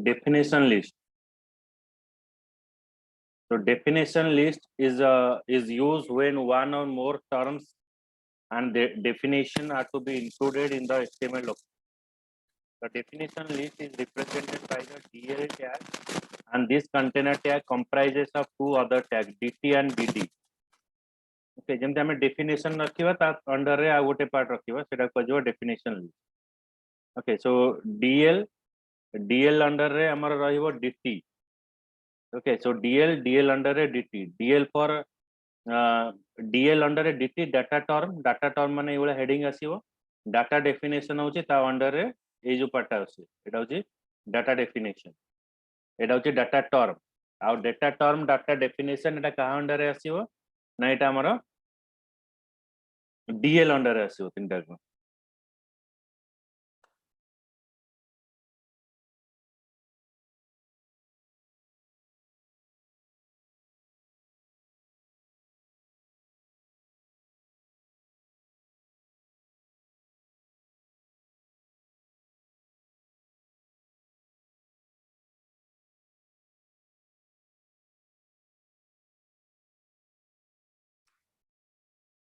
definition list. So definition list is used when one or more terms and the definition are to be included in the HTML document. The definition list is represented by the DL tag, and this container tag comprises of two other tags, DT and DD. Okay, जमते हमें definition रखिवा ता under रे आ गोटे part रखिवा सेटा को definition list. Okay, so DL under रे हमर रहिबो DT. Okay, so DL under a DT. DL for DL under a DT data term माने एवला हेडिंग आसीबो. डाटा डेफिनेशन होची ता अंडर रे ए जो पार्ट आसी एटा होची डाटा डेफिनेशन. एटा होची डाटा टर्म. आ डाटा टर्म डाटा डेफिनेशन एटा का अंडर रे आसीबो ना एटा हमर DL अंडर रे आसीबो तीनटा को.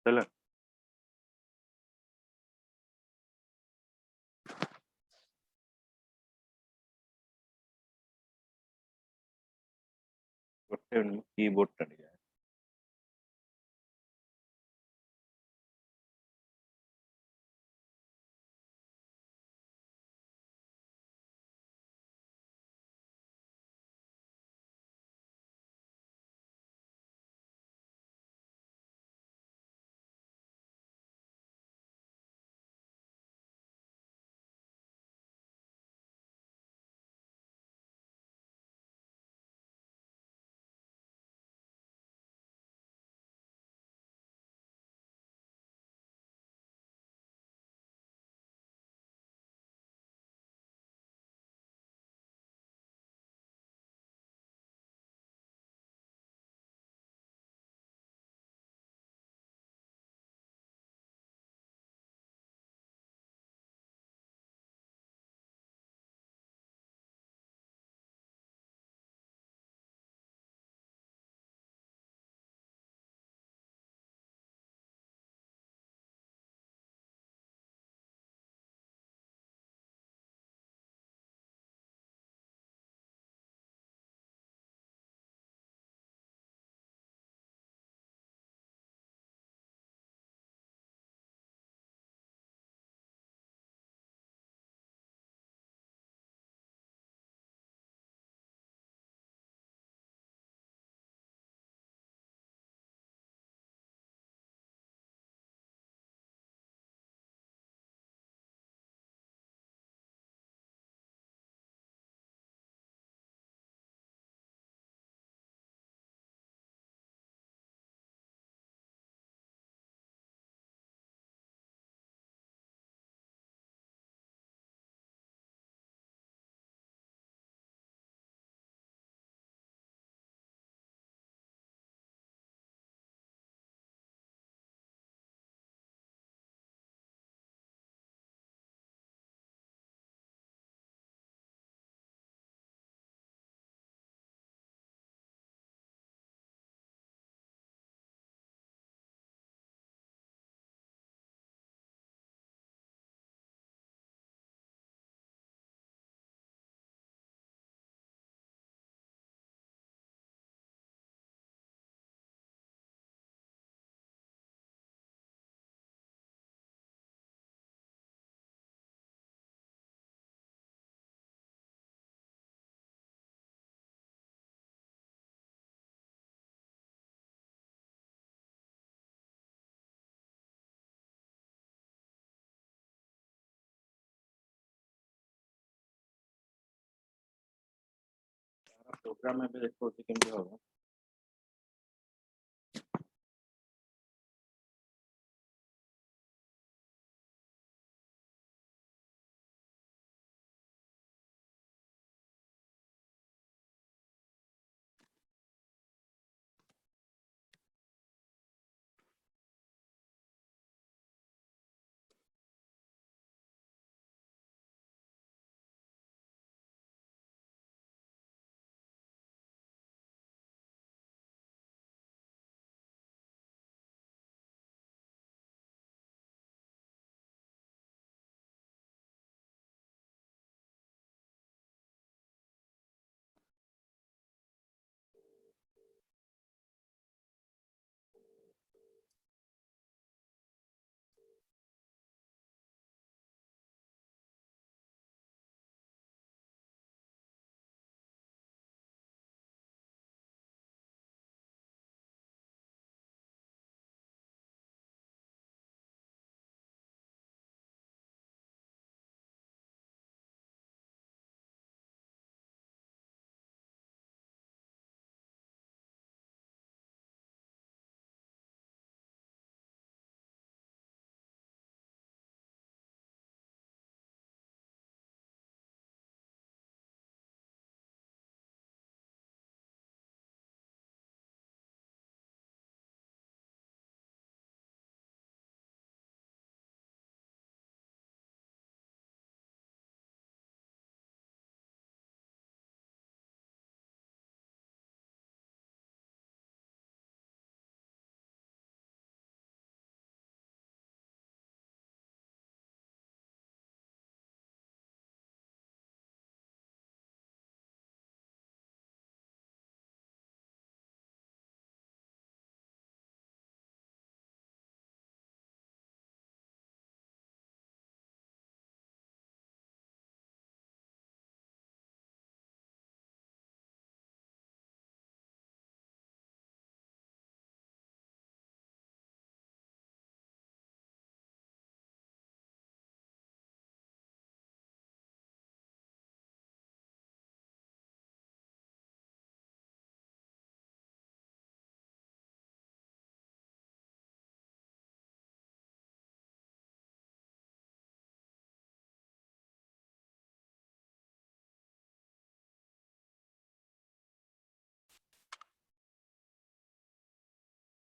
चलो गोटे कीबोर्ड टा दिया. प्रोग्राम में भी देखो केमती होगा.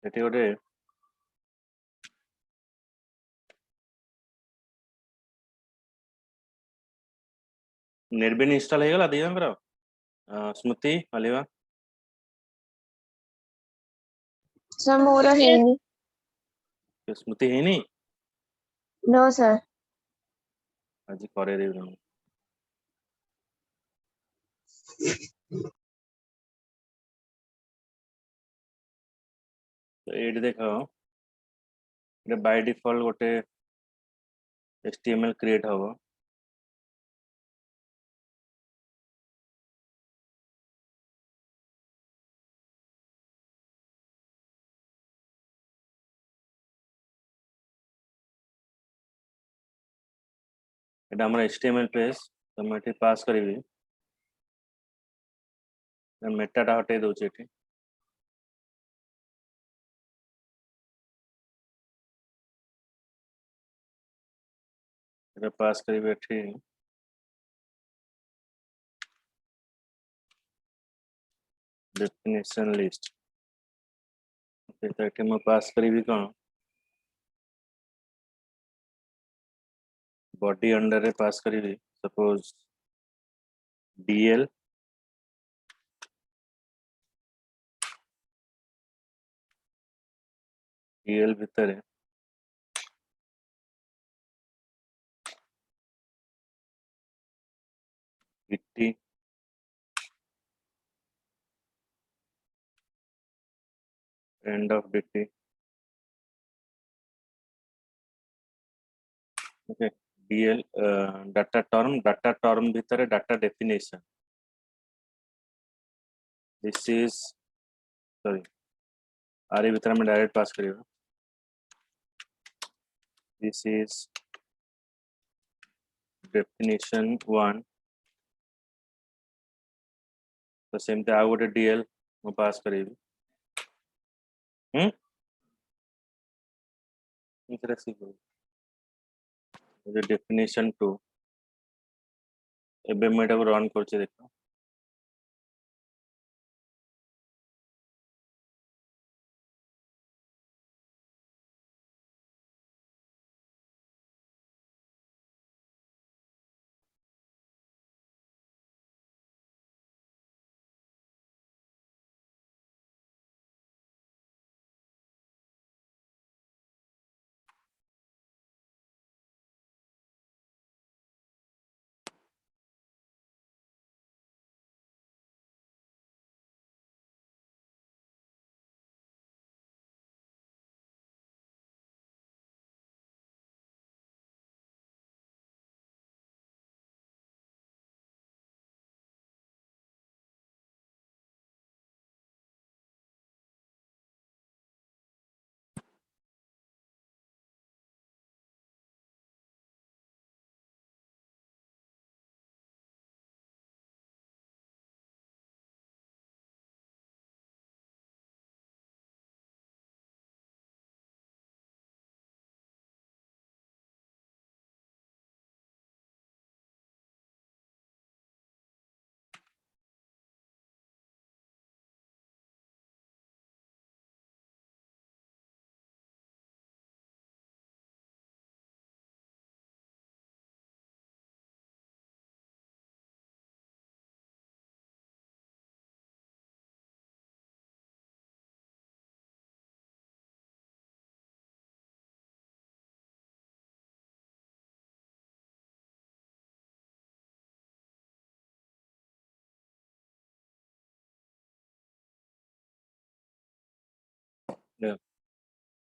ଏଠି ଗୋଟେ ନେଟବିନ୍ ଇନଷ୍ଟଲ ହେଇଗଲା ଦି ଜଣଙ୍କର ସ୍ମୃତି ଅଲିଭା सर मोर ହେଇନି। ସ୍ମୃତି ହେଇନି नो सर। ଆଜି କରେଇଦେବି ତମକୁ ତ ଏଇଠି ଦେଖ ଏଇଟା ବାଇ डिफॉल्ट ଗୋଟେ HTML କ୍ରିଏଟ ହବ এটা আমার HTML পেজ ତ ମୁଁ ଏଠି ପାସ୍ କରିବି ମେଟାଟା ହଟେଇ ଦଉଛି ଏଠି এটা ପାସ୍ କରିବି ଏଠି डेफिनेशन लिस्ट तो एठी मैं पास करी कौन बॉडी अंडर रे पास करी सपोज डीएल डीएल भितर dt end of dt okay dl data term भितर data definition this is sorry आरे भितर में डायरेक्ट पास करियो this is definition 1 तो सेमते आ गोटे डीएल मु पास करेबी इंटरेस्टिंग डेफिनेशन 2 एबे मैं एटा रन करछि देखो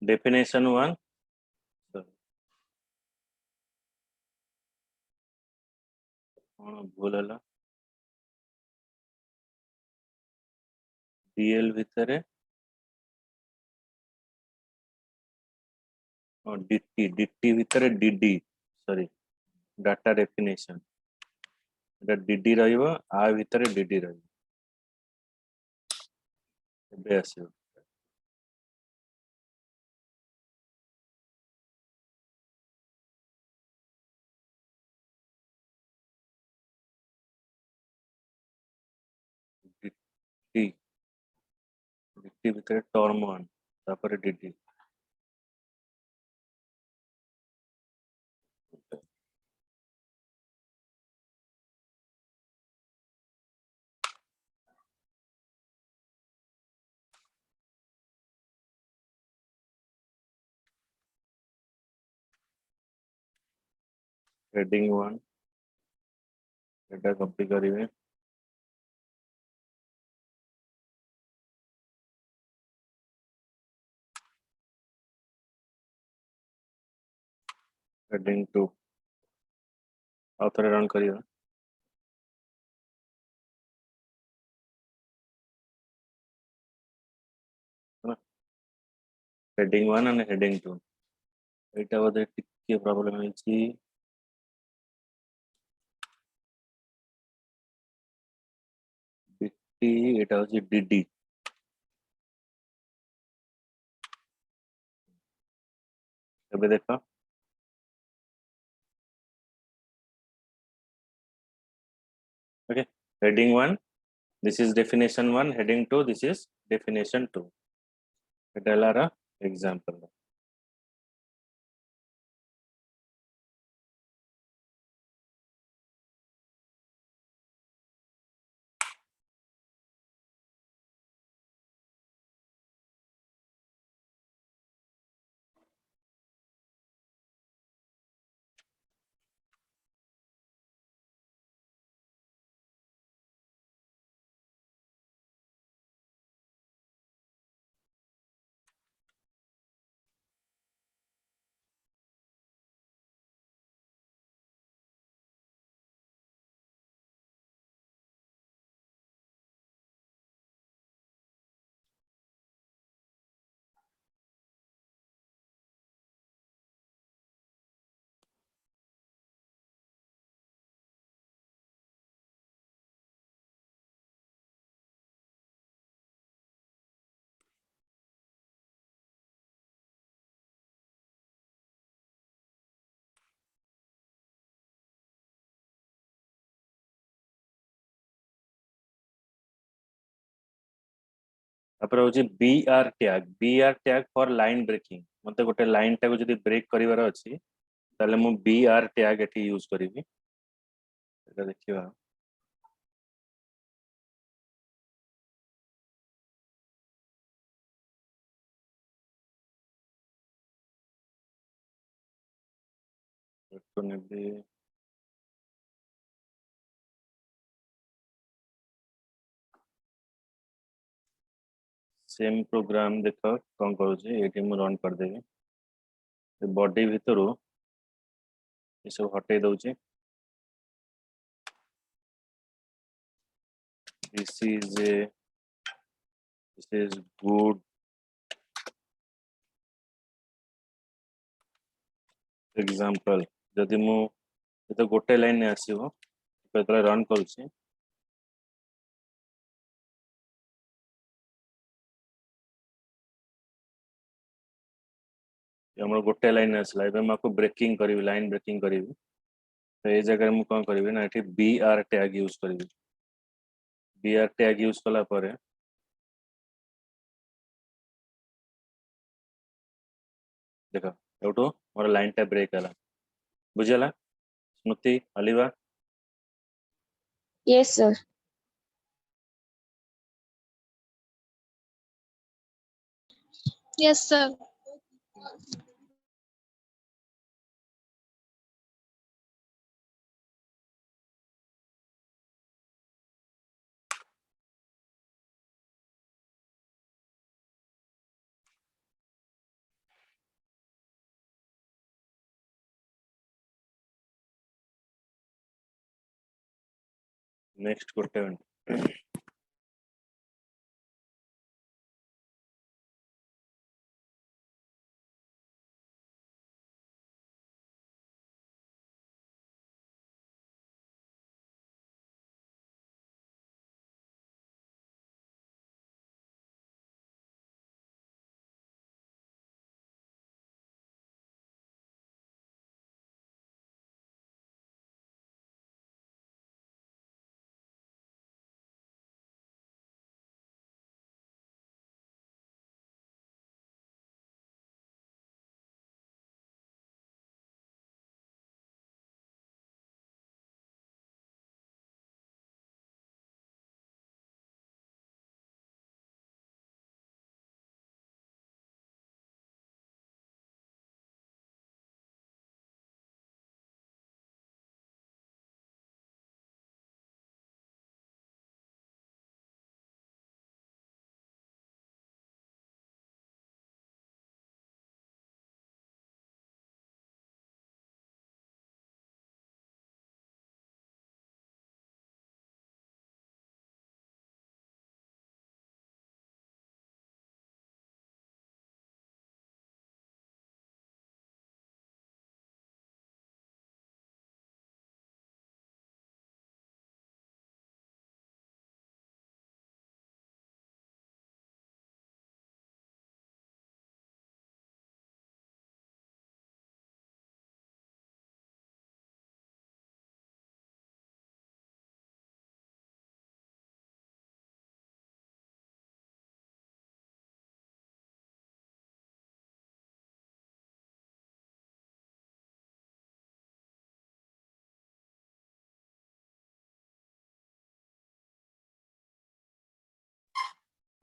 डेफिनेशन 1 भूल है डीएल भितर और डीटी भितर DD sorry data definition DD रहिबो आ भितर डीडी रहिबो एबे आसीबो डीटी डीटी भितर टर्म 1 तापर DD heading 1 एटा कॉपी करिवे heading 2 आउथरे रन करिवे heading 1 and heading 2 एटा बोधे टिके प्रॉब्लम है BT एटा होची DD एबे देखो okay heading 1 this is definition 1 heading 2 this is definition 2 Etah Lara example तापर होची BR tag for line breaking मते गोटे लाइन टाको जदी ब्रेक करिवार अछि ताले मु BR टैग एठी यूज करिवि एटा देखिबा तो नेबे सेम प्रोग्राम देखो कोन करूची एठी मु रन कर देबी बॉडी भितरु ये सब हटे दउची this is a this is good example जदि मु तो गोटे लाइन ने आसीबो तो रन करूची हमर गोटे लाइन आसला एबे माको ब्रेकिंग करिवि लाइन ब्रेकिंग करिवि तो ए जगह मु कोन करिवि ना एठी BR टैग यूज करिवि BR टैग यूज कला परे देखो एउटो मोर लाइन टा ब्रेक हला बुझला स्मृति अलिवा Yes, sir. Yes, sir. Next गोटे मिनट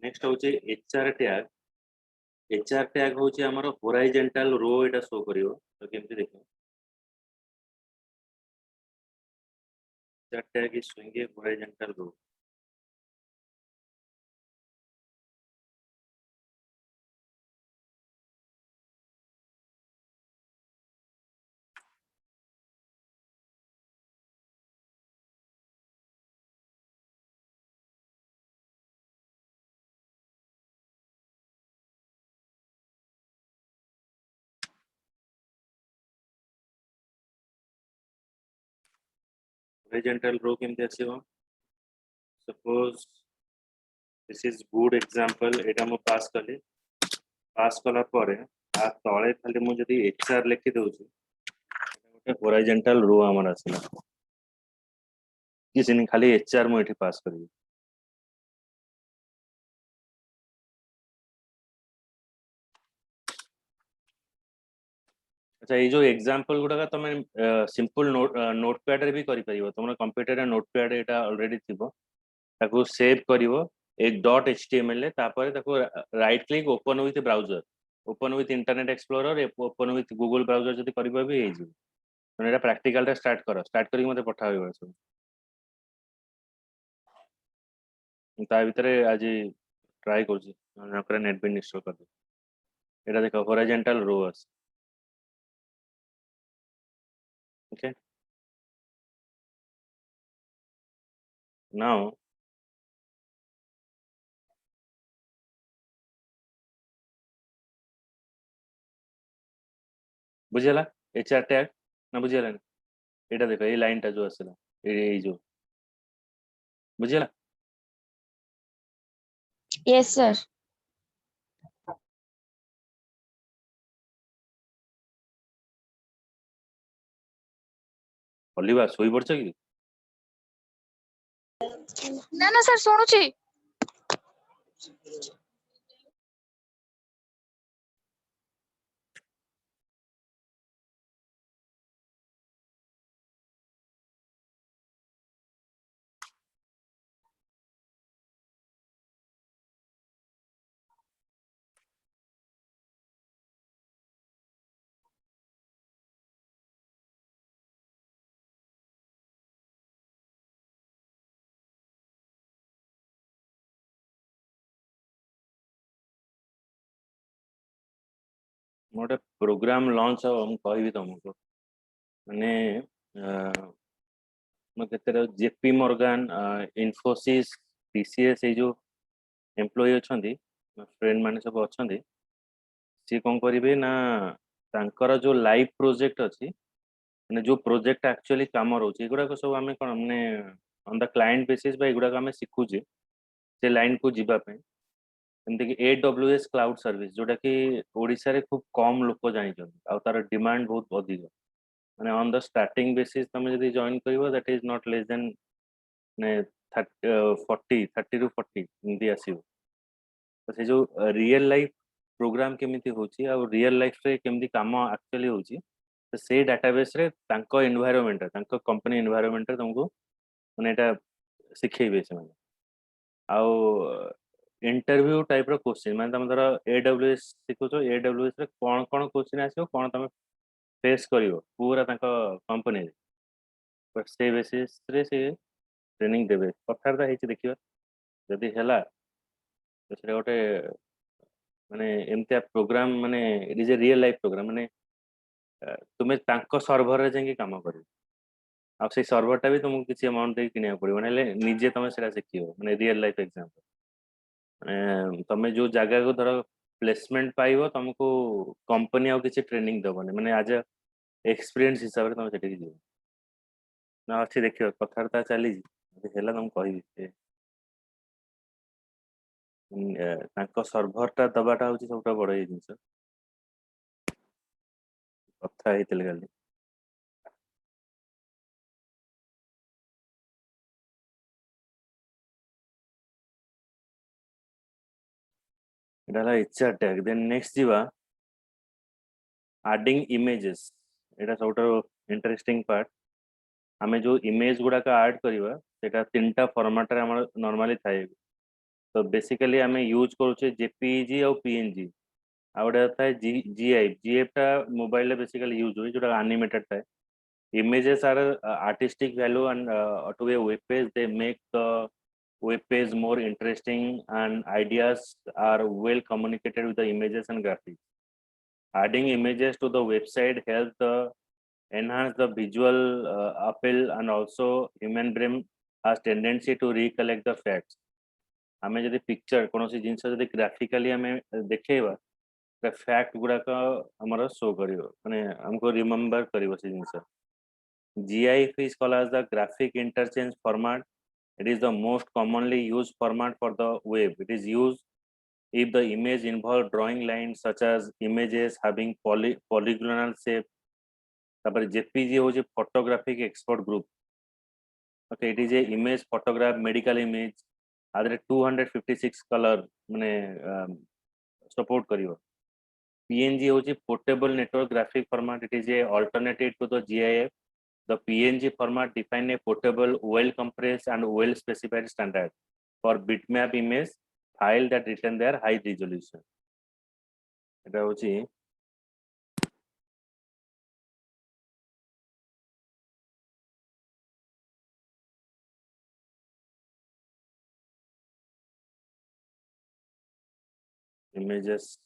नेक्स्ट होचे एचआर टैग। एचआर टैग होचे हमर हॉरिजॉन्टल रो एटा शो करिवो तो केमति देखो HR tag is showing a horizontal row. Horizontal row केमति आसीबो suppose this is good example एटा मो पास कली पास कला परे आ तळे खाली मु जदी एचआर लिखि दउची गोटे हॉरिजॉन्टल रो हमर आसीला किसी नहीं खाली एचआर मु एठी पास करी। अच्छा ये जो एग्जांपल गुडा का तमे सिंपल नोटपैड रे भी करि परिबो तमरा कंप्यूटर रे नोटपैड एटा ऑलरेडी थिबो ताको सेव करिवो एक डॉट एचटीएमएल ले तापर ताको right click open with browser open with internet explorer open with Google browser जदी करिबो भी हे जी तो एटा प्रैक्टिकल रे स्टार्ट करी मते पठाइबो सब ता भितरे आज ट्राई करछि नकरे नेट भी इंस्टॉल कर दे एटा देखो हॉरिजॉन्टल रोस ओके नाउ बुझियला एचआर टैग ना बुझियला एटा देखो ये लाइन टा जो आसला ए जो बुझियला Yes, sir. ଅଲିଭା ଶୋଇ ପଡଛ କି ନା ନା ସାର୍ ଶୁଣୁଛି। मोटे प्रोग्राम लॉन्च हो हम कहबी तुमको माने मैं केते जेपी मॉर्गन इन्फोसिस टीसीएस ए जो एम्प्लॉय अछंती फ्रेंड माने सब अछंती सी कोन करिवे ना तांकर जो लाइव प्रोजेक्ट अछि माने जो प्रोजेक्ट एक्चुअली काम रहउची एगुडा को सब हमें कोन हमने ऑन द क्लाइंट बेसिस बा एगुडा को हमें सिखुजे से लाइन को जीवा पे एमती कि AWS क्लाउड सर्विस जोटा कि ओडिशा रे खूब कम लोक जानि आ तार डिमांड बहुत अधिक माने ऑन द स्टार्टिंग बेसिस तमे जदी जॉइन करिवो that is not less than ने 30 टू 40 एमती आसीबो तो से जो रियल लाइफ प्रोग्राम केमिति होची आ रियल लाइफ रे केमिति काम एक्चुअली होची तो से डाटाबेस रे तांको एनवायरनमेंट तांको कंपनी एनवायरनमेंट रे तुमको माने एटा सिखेइबे से माने आउ इंटरव्यू टाइप रो क्वेश्चन माने तुम धर AWS सिखुछो AWS रे कोन कोन क्वेश्चन आसीबो कोन तुम फेस करिवो पूरा तांको कंपनी रे पर से बेसिस रे से ट्रेनिंग देबे कथारदा हेची देखिबा जदी हैला तो से गोटे माने एमतिया प्रोग्राम माने it is a real life program माने तुमे तांको सर्वर रे जेंगे काम करिवो आ से सर्वर टा भी तुमको किसी अमाउंट दे किनिया पड़िबो नेले निजे तुमे सेरा सिखियो माने रियल लाइफ एग्जांपल तमे जो जगह को धर प्लेसमेंट पाइबो तुमको कंपनी आ किसी ट्रेनिंग दबने माने आज एक्सपीरियंस हिसाब रे तुम सेठी जीवो ना अच्छी देखियो कथारता चली हेला तुम कहबी तांको सर्वर टा दबाटा होची सबटा बड़ ए जिंस कथा हेतिल गाली एटा एचआर टैग देन नेक्स्ट जीवा एडिंग इमेजेस एटा सबटा इंटरेस्टिंग पार्ट हमें जो इमेज गुडा का ऐड करिवा सेटा तीनटा फॉर्मेट रे हमर नॉर्मली थाए तो बेसिकली आम यूज करुचे जेपीजी और पीएनजी आ गोटे था जीएफ टा मोबाइल बेसिकली यूज हुए जो एनिमेटेड था images are artistic value and to a web page they make the web page more interesting and ideas are well communicated with the images and graphics. Adding images to the website helps the enhance the visual appeal and also human brain has tendency to recollect the facts. आम जब picture कौन सी जिन ग्राफिकाली आम देखा fact गुड़ाक आमर show कर हमको remember कर जिन GIF is called as the graphic interchange format. It is the most commonly used format for the web. It is used if the image involves drawing lines such as images having polygonal shape. तापर JPG हो photographic export group. Okay, it is a image photograph medical image. आदरे 256 color माने support करियो. PNG हो portable network graphic format. It is a alternative to the GIF. The PNG format define a portable, well-compressed and well-specified standard for bitmap image file that retain their high resolution. এটা হচ্ছে images.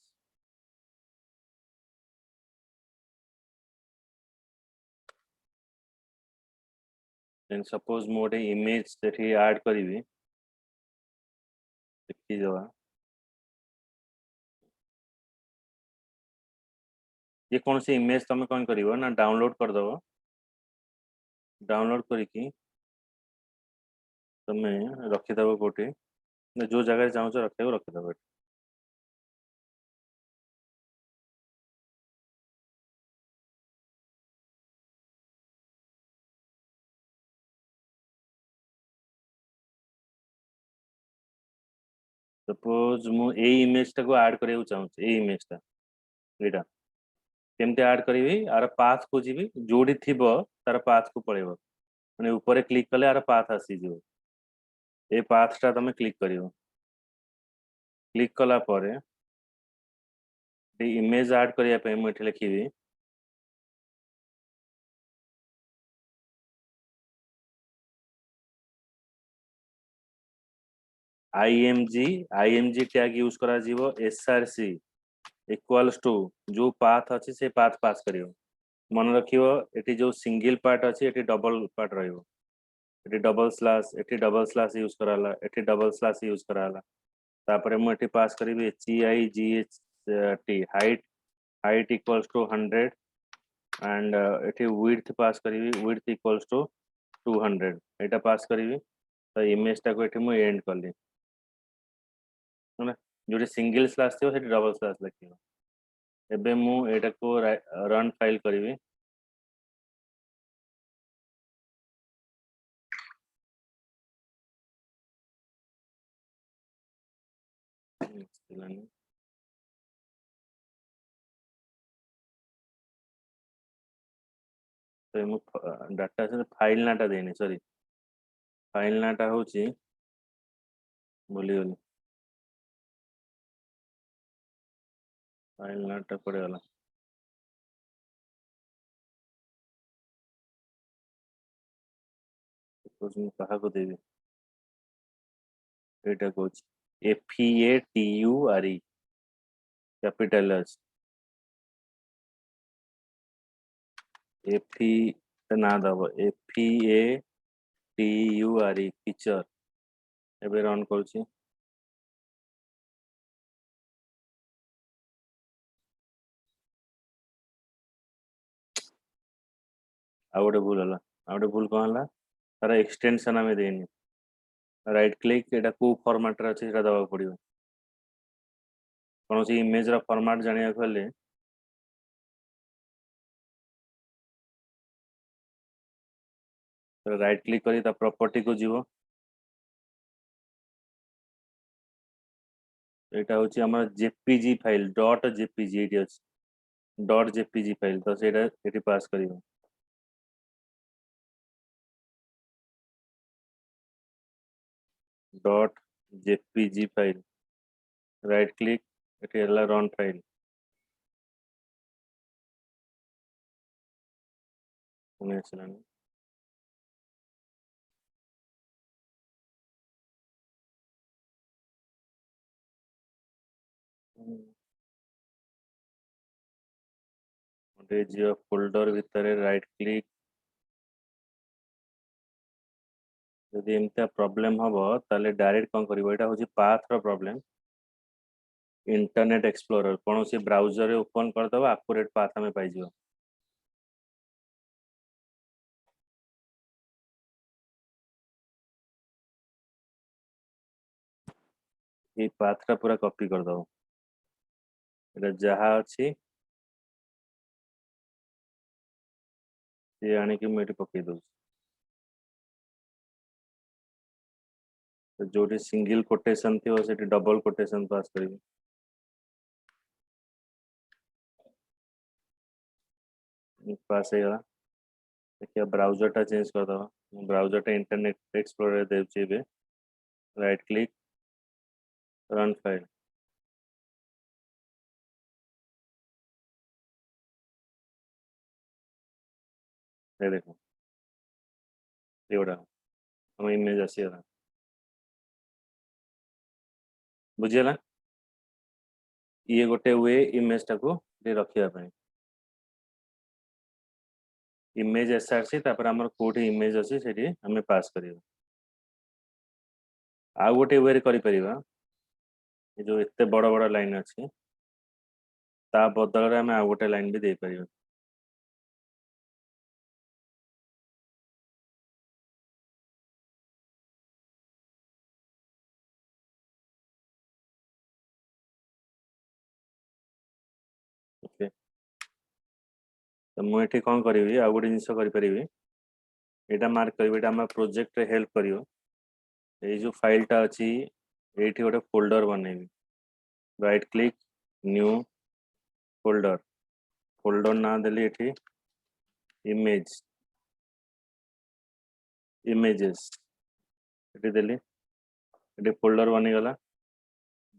Then suppose ମୁଁ ଗୋଟେ image ସେଠି add କରିବି ଦେଖିଦେବା ये कौन सी image तुम कौन करिवो ना डाउनलोड कर दबो डाउनलोड करिकी तुम रखिदेव कोटी जो जगह चाहो रखिदेव रखिदेव सपोज मु ए इमेज टा को ऐड करियो चाहूँ ए इमेज टा एटा केमते ऐड करिवि आर पाथ को जीवी जोडी थिबो तार पाथ को पळेबो माने ऊपर क्लिक कले आर पाथ आसी जिवो ए पाथ टा तमे क्लिक करियो क्लिक कला परे ए इमेज ऐड करिया पे मु एठी लिखिबि IMG टैग यूज करा जीवो SRC इक्वल्स टू जो पाथ अच्छी से पाथ पास करियो मन रखियो एटी जो सिंगल पार्ट अच्छी एटी डबल पार्ट रहियो एटी डबल स्लैश यूज कराला एटी डबल स्लैश यूज कराला तापरे मु एटी पास करिवि HEIGHT height equals to 100 and एटी विड्थ पास करिवि विड्थ इक्वल्स टू 200 एटा पास करिवि तो इमेज टा को एटी मु एंड करली जो सिंगल स्लैश थी सेठी डबल स्लैश लिखियो एबे मु एटा को रन फाइल करिवि तो मु डाटा से फाइल नाटा देनी सॉरी फाइल नाटा होची भूली गली फाइल नाटा पड़े वाला कुछ मु कहा को देवी एटा coach FEATURE capital S FE ना दबो FEATURE फीचर एबे रन करछि आउटे भूल हला आउटे भूल कौन हला तार एक्सटेंशन आमे देनी राइट क्लिक एटा को फॉर्मेट रे अछि सेटा दबा पड़ियो कौन सी इमेज रा फॉर्मेट जानिया खोले राइट क्लिक करी ता प्रॉपर्टी को जीवो एटा होची हमर JPG file dot JPG eighty अछि डॉट जेपीजी फाइल तो सेटा एटी पास करियो dot jpg file right click eighty हला run file पुणे आसलानी गोटे जियो फोल्डर भितर राइट क्लिक जदि एमती प्रॉब्लम हम ताले डायरेक्ट कौन करिवो एटा होची पाथ रो प्रॉब्लम इंटरनेट एक्सप्लोरर कौन सी ब्राउजर ओपन कर दबा एक्यूरेट पाथ हमें पाई जियो ये पाथ का पूरा कॉपी कर दो एटा जहा अछि ये आने की मैं पकई दो तो जोटी सिंगल कोटेशन थी से डबल कोटेशन पास करी पास है देखिए ब्राउजर टा चेंज कर दो ब्राउजर टा इंटरनेट एक्सप्लोरर देउची बे राइट क्लिक रन फाइल ये देखो ये उड़ा हम इमेज आसीगला बुझीगला ये गोटे वे इमेज टाको रखिया पई इमेज एसआरसी तापर हमर कोठी इमेज अछि सेठी हमें पास करियो आ गोटे वे रे करि परिबा ये जो इतने बड़ बड़ लाइन अछि ता बदल रे हमें आ गोटे लाइन भी दे परियो ओके तो मु एठी कोन करिवि आ गोटे जिंस करि परिबि एटा मार्क करिवि एटा हम प्रोजेक्ट रे हेल्प करियो ए जो फाइल टा अछि एठी गोटे फोल्डर बनेबी right click new folder folder ना देली एठी इमेज इमेजेस एठी देली एठी फोल्डर बनी गला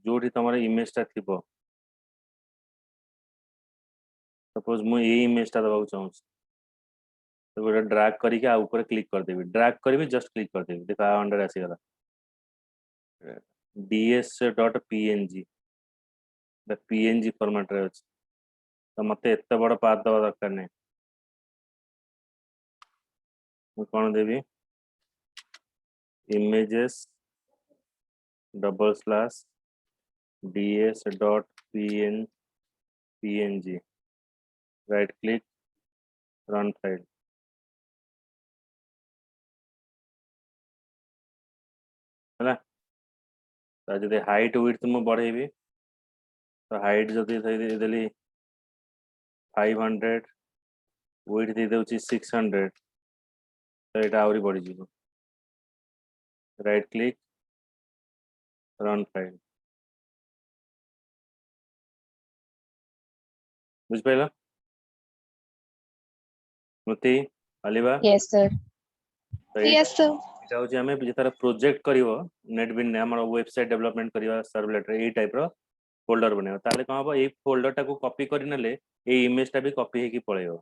जोठी तमरा इमेज टा थिबो सपोज मु ये इमेज टा दबाउ चाहूँ तो गोटे ड्रैग करके आ ऊपर क्लिक कर देबी ड्रैग करबी जस्ट क्लिक कर देबी देखा अंडर आसीगला ds.png png फॉर्मेट रे अछि तो मते एते बड़ पाथ दवा दरकार नै मु कोन देबी images ds.png right click run file है जदि हाइट विड्थ मु बढ़ेबी तो हाइट जदि देली 500 विड्थ दे दउची 600 तो एटा आउरी बढ़ी जीवो राइट क्लिक रन फाइल बुझ पाइला स्मृति अलिबा Yes, sir. तो यस सर एटा होची हमें जेतार प्रोजेक्ट करिवो नेटबिन ने हमर वेबसाइट डेवलपमेंट करिवा सर्वलेट रे ए टाइप रो फोल्डर बनेबो ताले कोन हबो ए फोल्डर टाको कॉपी करि नले ए इमेज टा भी कॉपी हेकी पळेबो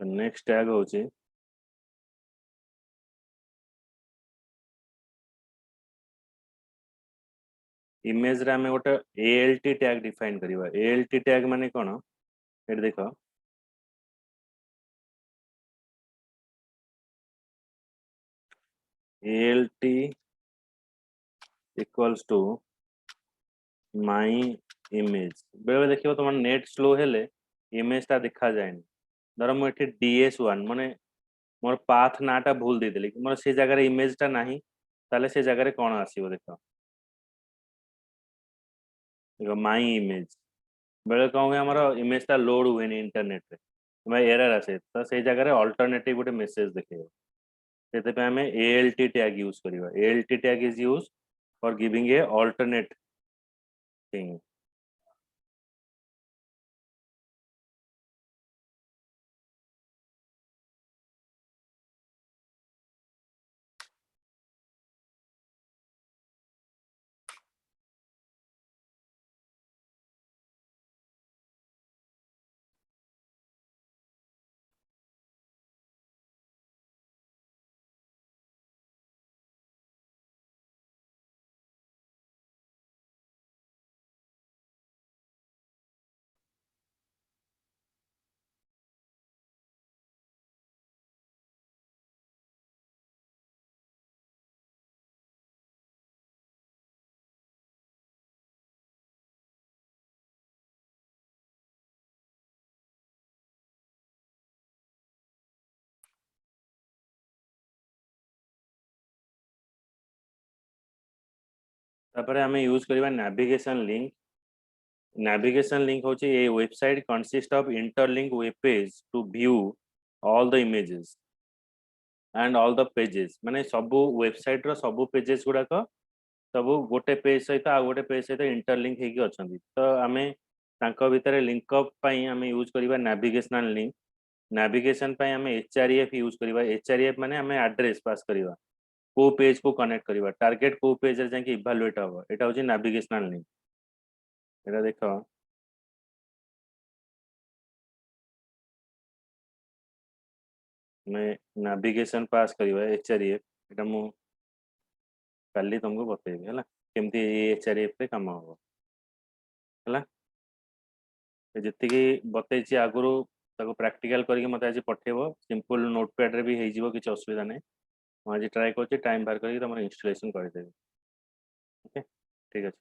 नेक्स्ट टैग होची इमेज रे हमें गोटे ALT टैग डिफाइन करिवा ALT टैग माने कोन एट देखो ALT equals to my image बेले देखियो तुम नेट स्लो हेले इमेज टा देखा जाए धर मुझे DS1 माने मोर पाथ नाटा भूल दे देली मोर से जगह रे इमेज टा नाही ताले से जगह रे कोन आसीबो देखो देखो माई इमेज बेले कौन हुए हमारा इमेज टा लोड हुए इंटरनेट रे मैं एरर आसे तो से जगह रे अल्टरनेटिव गोटे मेसेज देखेबो सेते पे हमें ALT टैग यूज करिवा ALT tag is use for giving a alternate thing तापर हमें यूज करिवा नेविगेशन लिंक होची a website consist of interlink web page to view all the images and all the pages माने सबु website रो सबु pages गुडा को सबु गोटे पेज सहित आ गोटे पेज सहित इंटरलिंक हेकी अछंती तो आमे तांको भितरे लिंक अप पई हमें यूज करिवा नेविगेशनल लिंक नेविगेशन पई हमें HREF यूज करिवा HREF माने हमें एड्रेस पास करिवा को पेज को कनेक्ट करिवा टारगेट को पेज रे जाके इवैल्यूएट हबो एटा होची नेविगेशनल लिंक एटा देखो मैं नेविगेशन पास करिवा HREF एटा मु काली तुमको बतेबी हैला केमती HREF रे काम हबो हैला ଯେତିକି ବତେଇଛି ଆଗରୁ ତାକୁ ପ୍ରାକ୍ଟିକାଲ କରିକି ମୋତେ ଆଜି ପଠେଇବ ସିମ୍ପଲ ନୋଟପ୍ୟାଡରେ ବି ହେଇଯିବ କିଛି ଅସୁବିଧା ନାହିଁ ମୁଁ ଆଜି ଟ୍ରାଏ କରୁଛି ଟାଇମ୍ ବାହାର କରିକି ତମର ଇନଷ୍ଟଲେସନ କରିଦେବି ଓକେ ଠିକ୍ ଅଛି